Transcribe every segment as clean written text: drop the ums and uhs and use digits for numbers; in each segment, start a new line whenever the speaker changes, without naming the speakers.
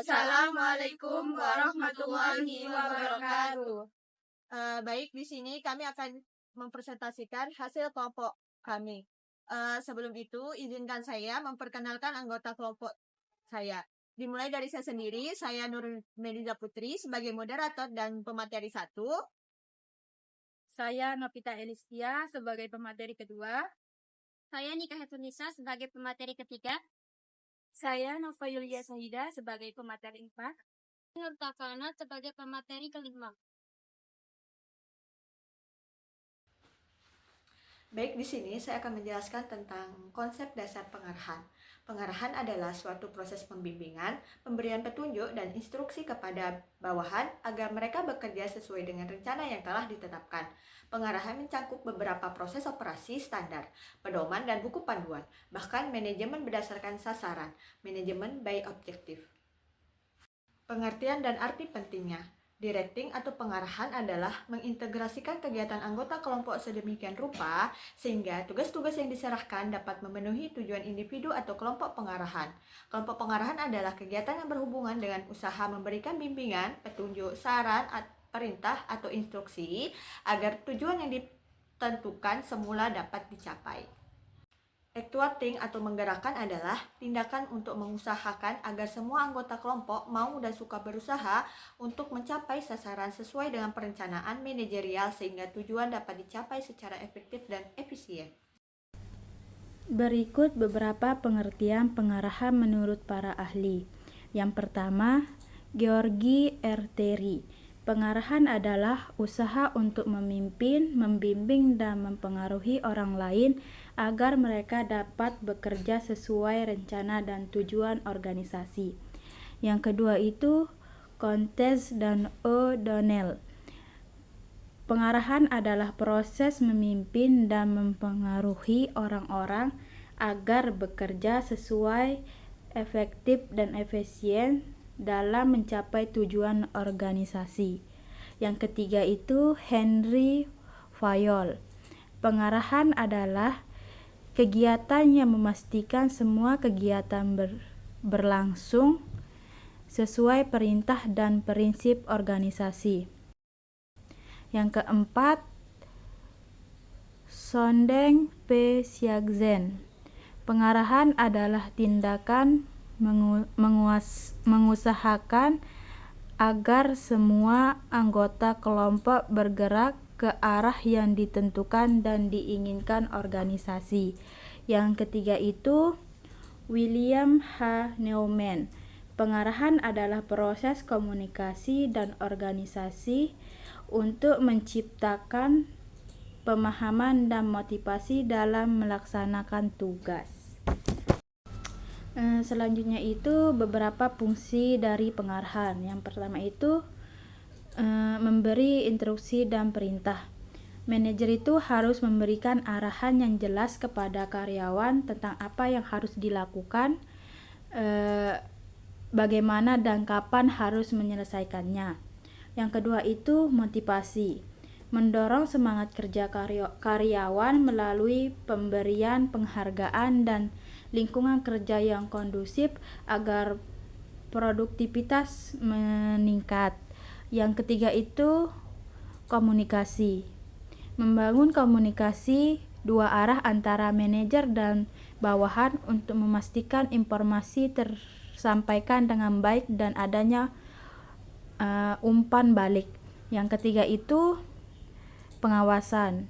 Assalamualaikum warahmatullahi wabarakatuh.
Baik, di sini kami akan mempresentasikan hasil kelompok kami. Sebelum itu, izinkan saya memperkenalkan anggota kelompok saya. Dimulai dari saya sendiri, saya Nur Mediza Putri sebagai moderator dan pemateri 1.
Saya Novita Elistia sebagai pemateri kedua.
Saya Nika Hetunisa sebagai pemateri ketiga.
Saya Nova Yulia Sahida sebagai pemateri 4.
Nur Takana sebagai pemateri kelima.
Baik, di sini saya akan menjelaskan tentang konsep dasar pengarahan. Pengarahan adalah suatu proses pembimbingan, pemberian petunjuk dan instruksi kepada bawahan agar mereka bekerja sesuai dengan rencana yang telah ditetapkan. Pengarahan mencakup beberapa proses operasi standar, pedoman dan buku panduan, bahkan manajemen berdasarkan sasaran, manajemen by objektif. Pengertian dan arti pentingnya. Directing atau pengarahan adalah mengintegrasikan kegiatan anggota kelompok sedemikian rupa sehingga tugas-tugas yang diserahkan dapat memenuhi tujuan individu atau kelompok pengarahan. Kelompok pengarahan adalah kegiatan yang berhubungan dengan usaha memberikan bimbingan, petunjuk, saran, perintah atau instruksi agar tujuan yang ditentukan semula dapat dicapai. Actuating atau menggerakkan adalah tindakan untuk mengusahakan agar semua anggota kelompok mau dan suka berusaha untuk mencapai sasaran sesuai dengan perencanaan manajerial sehingga tujuan dapat dicapai secara efektif dan efisien.
Berikut beberapa pengertian pengarahan menurut para ahli. Yang pertama, Georgi Erteri. Pengarahan adalah usaha untuk memimpin, membimbing, dan mempengaruhi orang lain agar mereka dapat bekerja sesuai rencana dan tujuan organisasi. Yang kedua itu Contes dan O'Donnell. Pengarahan adalah proses memimpin dan mempengaruhi orang-orang agar bekerja sesuai, efektif dan efisien dalam mencapai tujuan organisasi. Yang ketiga itu Henry Fayol. Pengarahan adalah kegiatan yang memastikan semua kegiatan berlangsung sesuai perintah dan prinsip organisasi. Yang keempat, Sondeng P. Siagzen. Pengarahan adalah tindakan mengusahakan agar semua anggota kelompok bergerak ke arah yang ditentukan dan diinginkan organisasi. Yang ketiga itu William H. Neumann. Pengarahan adalah proses komunikasi dan organisasi untuk menciptakan pemahaman dan motivasi dalam melaksanakan tugas. Selanjutnya itu beberapa fungsi dari pengarahan. Yang pertama itu memberi instruksi dan perintah. Manajer itu harus memberikan arahan yang jelas kepada karyawan tentang apa yang harus dilakukan, bagaimana dan kapan harus menyelesaikannya. Yang kedua itu motivasi. Mendorong semangat kerja karyawan melalui pemberian penghargaan dan lingkungan kerja yang kondusif agar produktivitas meningkat. Yang ketiga itu komunikasi. Membangun komunikasi dua arah antara manajer dan bawahan untuk memastikan informasi tersampaikan dengan baik dan adanya umpan balik. Yang ketiga itu pengawasan.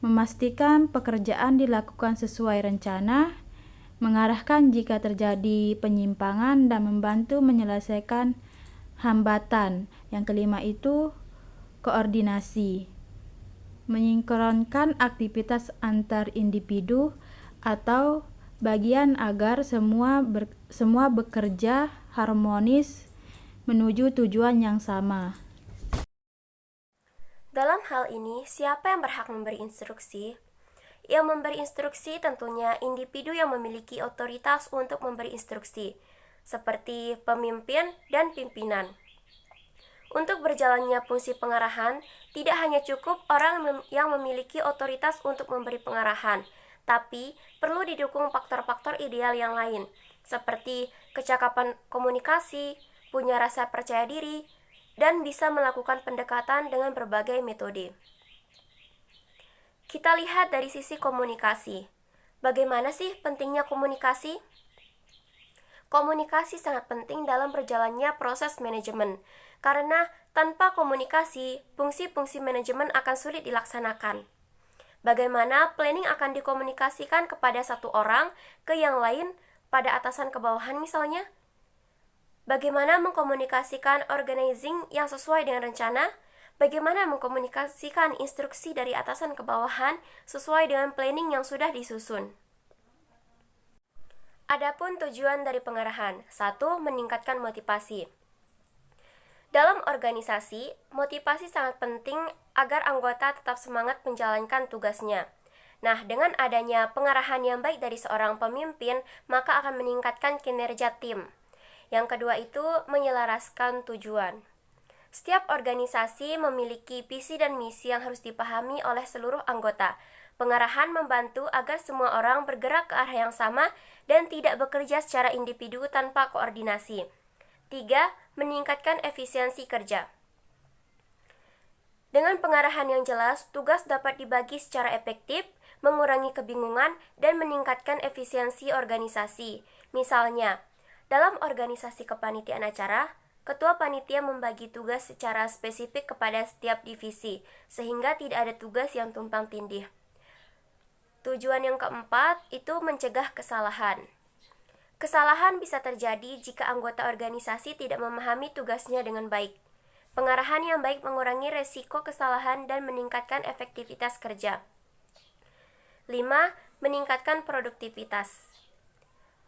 Memastikan pekerjaan dilakukan sesuai rencana, mengarahkan jika terjadi penyimpangan dan membantu menyelesaikan hambatan. Yang kelima itu koordinasi. Menyinkronkan aktivitas antar individu atau bagian agar semua bekerja harmonis menuju tujuan yang sama.
Dalam hal ini, siapa yang berhak memberi instruksi? Yang memberi instruksi tentunya individu yang memiliki otoritas untuk memberi instruksi, seperti pemimpin dan pimpinan. Untuk berjalannya fungsi pengarahan, tidak hanya cukup orang yang memiliki otoritas untuk memberi pengarahan, tapi perlu didukung faktor-faktor ideal yang lain, seperti kecakapan komunikasi, punya rasa percaya diri, dan bisa melakukan pendekatan dengan berbagai metode. Kita lihat dari sisi komunikasi. Bagaimana sih pentingnya komunikasi? Komunikasi sangat penting dalam berjalannya proses manajemen, karena tanpa komunikasi, fungsi-fungsi manajemen akan sulit dilaksanakan. Bagaimana planning akan dikomunikasikan kepada satu orang ke yang lain pada atasan ke bawahan misalnya? Bagaimana mengkomunikasikan organizing yang sesuai dengan rencana? Bagaimana mengkomunikasikan instruksi dari atasan ke bawahan sesuai dengan planning yang sudah disusun? Adapun tujuan dari pengarahan, 1. Meningkatkan motivasi. Dalam organisasi, motivasi sangat penting agar anggota tetap semangat menjalankan tugasnya. Nah, dengan adanya pengarahan yang baik dari seorang pemimpin, maka akan meningkatkan kinerja tim. Yang kedua itu menyelaraskan tujuan. Setiap organisasi memiliki visi dan misi yang harus dipahami oleh seluruh anggota. Pengarahan membantu agar semua orang bergerak ke arah yang sama dan tidak bekerja secara individu tanpa koordinasi. 3. Meningkatkan efisiensi kerja. Dengan pengarahan yang jelas, tugas dapat dibagi secara efektif, mengurangi kebingungan, dan meningkatkan efisiensi organisasi. Misalnya, dalam organisasi kepanitiaan acara, ketua panitia membagi tugas secara spesifik kepada setiap divisi, sehingga tidak ada tugas yang tumpang tindih. Tujuan yang keempat itu mencegah kesalahan. Kesalahan bisa terjadi jika anggota organisasi tidak memahami tugasnya dengan baik. Pengarahan yang baik mengurangi resiko kesalahan dan meningkatkan efektivitas kerja. 5. Meningkatkan produktivitas.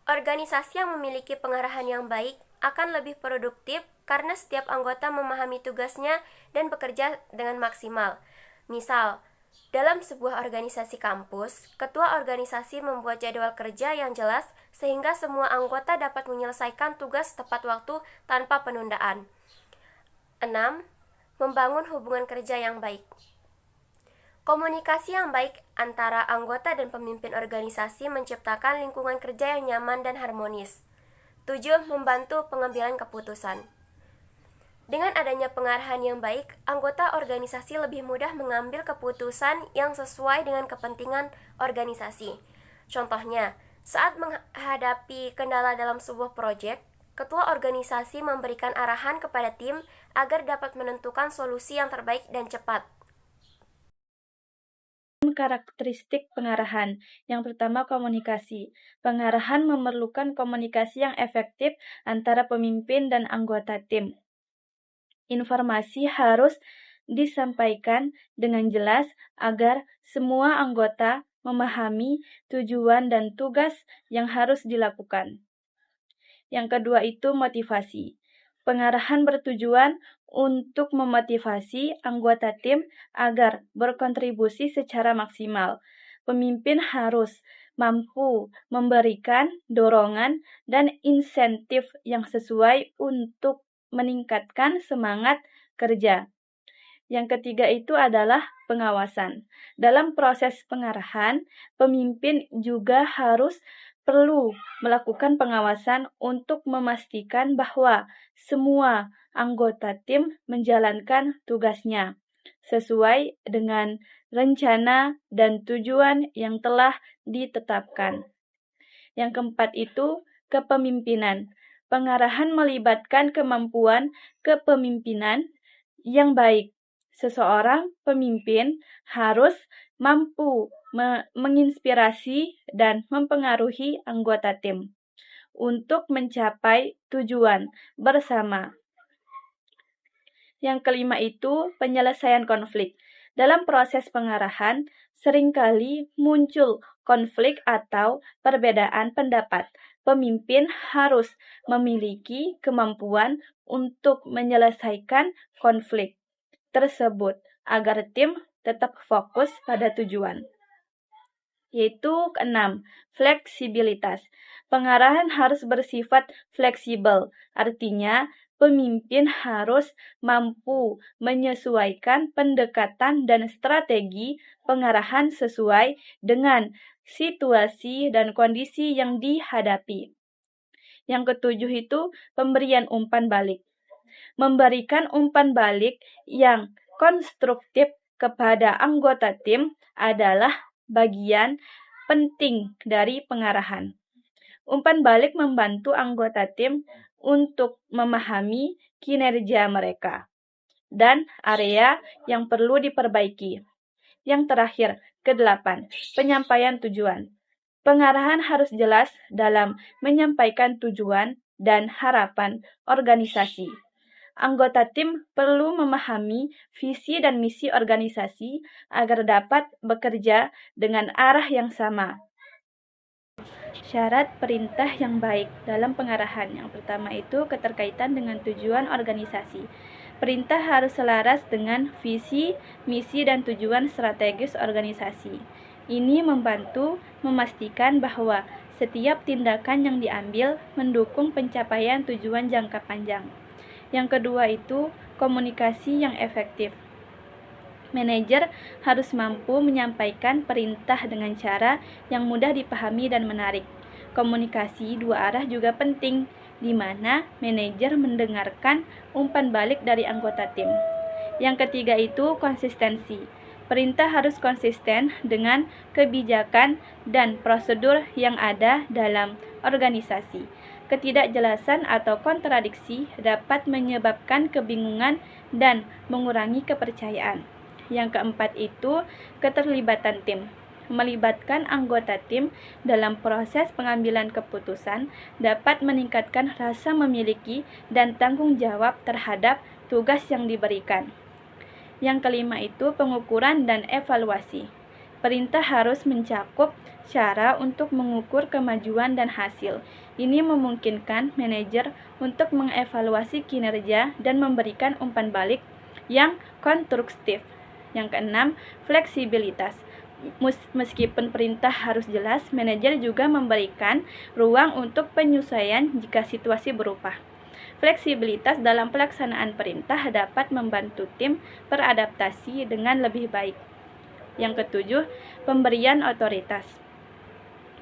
Organisasi yang memiliki pengarahan yang baik akan lebih produktif karena setiap anggota memahami tugasnya dan bekerja dengan maksimal. Misal, dalam sebuah organisasi kampus, ketua organisasi membuat jadwal kerja yang jelas sehingga semua anggota dapat menyelesaikan tugas tepat waktu tanpa penundaan. 6. Membangun hubungan kerja yang baik. Komunikasi yang baik antara anggota dan pemimpin organisasi menciptakan lingkungan kerja yang nyaman dan harmonis. 7. Membantu pengambilan keputusan. Dengan adanya pengarahan yang baik, anggota organisasi lebih mudah mengambil keputusan yang sesuai dengan kepentingan organisasi. Contohnya, saat menghadapi kendala dalam sebuah proyek, ketua organisasi memberikan arahan kepada tim agar dapat menentukan solusi yang terbaik dan cepat.
Karakteristik pengarahan. Yang pertama, komunikasi. Pengarahan memerlukan komunikasi yang efektif antara pemimpin dan anggota tim. Informasi harus disampaikan dengan jelas agar semua anggota memahami tujuan dan tugas yang harus dilakukan. Yang kedua itu motivasi. Pengarahan bertujuan untuk memotivasi anggota tim agar berkontribusi secara maksimal. Pemimpin harus mampu memberikan dorongan dan insentif yang sesuai untuk meningkatkan semangat kerja. Yang ketiga itu adalah pengawasan. Dalam proses pengarahan, pemimpin juga perlu melakukan pengawasan untuk memastikan bahwa semua anggota tim menjalankan tugasnya sesuai dengan rencana dan tujuan yang telah ditetapkan. Yang keempat itu kepemimpinan. Pengarahan melibatkan kemampuan kepemimpinan yang baik. Seseorang pemimpin harus mampu menginspirasi dan mempengaruhi anggota tim untuk mencapai tujuan bersama. Yang kelima itu penyelesaian konflik. Dalam proses pengarahan, seringkali muncul konflik atau perbedaan pendapat. Pemimpin harus memiliki kemampuan untuk menyelesaikan konflik tersebut agar tim tetap fokus pada tujuan. Yaitu keenam, fleksibilitas. Pengarahan harus bersifat fleksibel, artinya pemimpin harus mampu menyesuaikan pendekatan dan strategi pengarahan sesuai dengan situasi dan kondisi yang dihadapi. Yang ketujuh itu pemberian umpan balik. Memberikan umpan balik yang konstruktif kepada anggota tim adalah bagian penting dari pengarahan. Umpan balik membantu anggota tim untuk memahami kinerja mereka dan area yang perlu diperbaiki. Yang terakhir, kedelapan, penyampaian tujuan. Pengarahan harus jelas dalam menyampaikan tujuan dan harapan organisasi. Anggota tim perlu memahami visi dan misi organisasi agar dapat bekerja dengan arah yang sama. Syarat perintah yang baik dalam pengarahan. Yang pertama itu keterkaitan dengan tujuan organisasi. Perintah harus selaras dengan visi, misi, dan tujuan strategis organisasi. Ini membantu memastikan bahwa setiap tindakan yang diambil mendukung pencapaian tujuan jangka panjang. Yang kedua itu komunikasi yang efektif. Manajer harus mampu menyampaikan perintah dengan cara yang mudah dipahami dan menarik. Komunikasi dua arah juga penting, di mana manajer mendengarkan umpan balik dari anggota tim. Yang ketiga itu konsistensi. Perintah harus konsisten dengan kebijakan dan prosedur yang ada dalam organisasi. Ketidakjelasan atau kontradiksi dapat menyebabkan kebingungan dan mengurangi kepercayaan. Yang keempat itu keterlibatan tim. Melibatkan anggota tim dalam proses pengambilan keputusan dapat meningkatkan rasa memiliki dan tanggung jawab terhadap tugas yang diberikan. Yang kelima itu pengukuran dan evaluasi. Perintah harus mencakup cara untuk mengukur kemajuan dan hasil. Ini memungkinkan manajer untuk mengevaluasi kinerja dan memberikan umpan balik yang konstruktif. Yang keenam, fleksibilitas. Meskipun perintah harus jelas, manajer juga memberikan ruang untuk penyesuaian jika situasi berubah. Fleksibilitas dalam pelaksanaan perintah dapat membantu tim beradaptasi dengan lebih baik. Yang ketujuh, pemberian otoritas.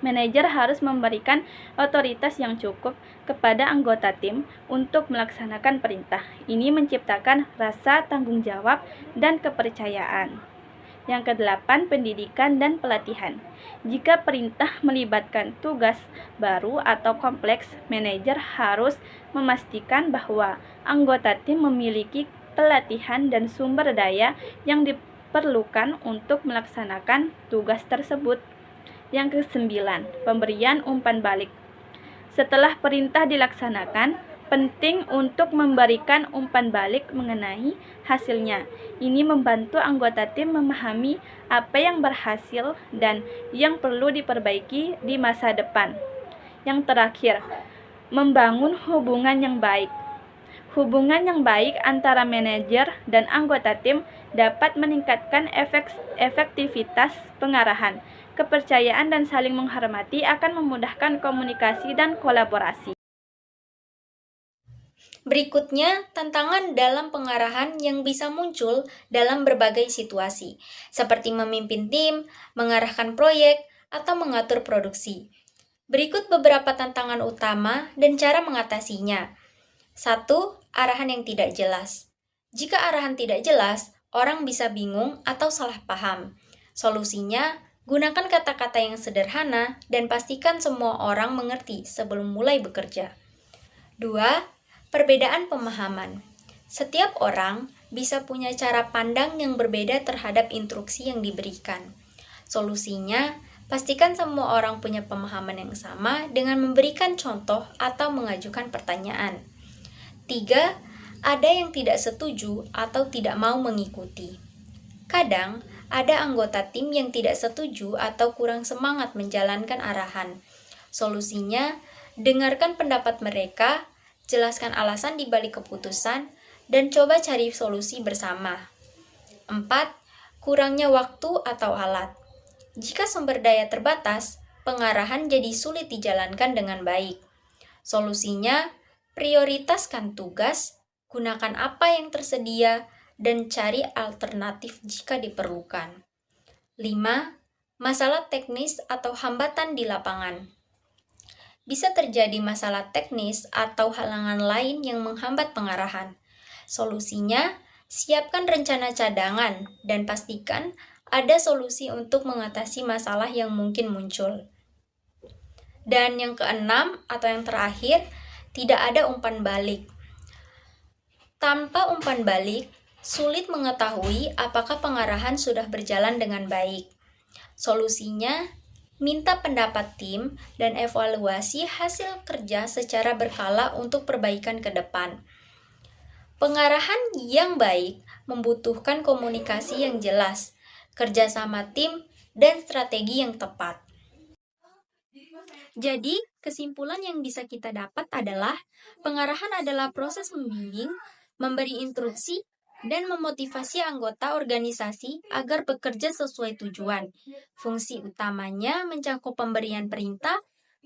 Manajer harus memberikan otoritas yang cukup kepada anggota tim untuk melaksanakan perintah. Ini menciptakan rasa tanggung jawab dan kepercayaan. Yang kedelapan, pendidikan dan pelatihan. Jika perintah melibatkan tugas baru atau kompleks, manajer harus memastikan bahwa anggota tim memiliki pelatihan dan sumber daya yang diperlukan untuk melaksanakan tugas tersebut. Yang kesembilan, pemberian umpan balik. Setelah perintah dilaksanakan, penting untuk memberikan umpan balik mengenai hasilnya. Ini membantu anggota tim memahami apa yang berhasil dan yang perlu diperbaiki di masa depan. Yang terakhir, membangun hubungan yang baik. Hubungan yang baik antara manajer dan anggota tim dapat meningkatkan efektivitas pengarahan. Kepercayaan dan saling menghormati akan memudahkan komunikasi dan kolaborasi.
Berikutnya, tantangan dalam pengarahan yang bisa muncul dalam berbagai situasi, seperti memimpin tim, mengarahkan proyek, atau mengatur produksi. Berikut beberapa tantangan utama dan cara mengatasinya. 1. Arahan yang tidak jelas. Jika arahan tidak jelas, orang bisa bingung atau salah paham. Solusinya, gunakan kata-kata yang sederhana dan pastikan semua orang mengerti sebelum mulai bekerja. 2. Perbedaan pemahaman. Setiap orang bisa punya cara pandang yang berbeda terhadap instruksi yang diberikan. Solusinya, pastikan semua orang punya pemahaman yang sama dengan memberikan contoh atau mengajukan pertanyaan. 3. Ada yang tidak setuju atau tidak mau mengikuti. Kadang, ada anggota tim yang tidak setuju atau kurang semangat menjalankan arahan. Solusinya, dengarkan pendapat mereka, jelaskan alasan di balik keputusan, dan coba cari solusi bersama. 4. Kurangnya waktu atau alat. Jika sumber daya terbatas, pengarahan jadi sulit dijalankan dengan baik. Solusinya, prioritaskan tugas, gunakan apa yang tersedia, dan cari alternatif jika diperlukan. 5. Masalah teknis atau hambatan di lapangan. bisa terjadi masalah teknis atau halangan lain yang menghambat pengarahan. Solusinya, siapkan rencana cadangan dan pastikan ada solusi untuk mengatasi masalah yang mungkin muncul. Dan yang keenam atau yang terakhir, tidak ada umpan balik. Tanpa umpan balik, sulit mengetahui apakah pengarahan sudah berjalan dengan baik. Solusinya, minta pendapat tim dan evaluasi hasil kerja secara berkala untuk perbaikan ke depan. Pengarahan yang baik membutuhkan komunikasi yang jelas, kerjasama tim, dan strategi yang tepat. Jadi, kesimpulan yang bisa kita dapat adalah pengarahan adalah proses membimbing, memberi instruksi, dan memotivasi anggota organisasi agar bekerja sesuai tujuan. Fungsi utamanya mencakup pemberian perintah,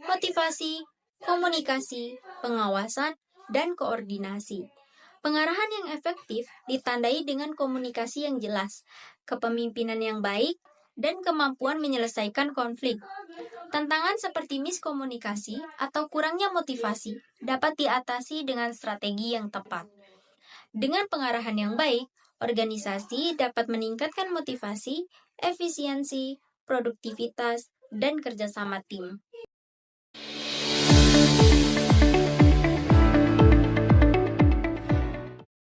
motivasi, komunikasi, pengawasan, dan koordinasi. Pengarahan yang efektif ditandai dengan komunikasi yang jelas, kepemimpinan yang baik, dan kemampuan menyelesaikan konflik. Tantangan seperti miskomunikasi atau kurangnya motivasi dapat diatasi dengan strategi yang tepat. Dengan pengarahan yang baik, organisasi dapat meningkatkan motivasi, efisiensi, produktivitas, dan kerjasama tim.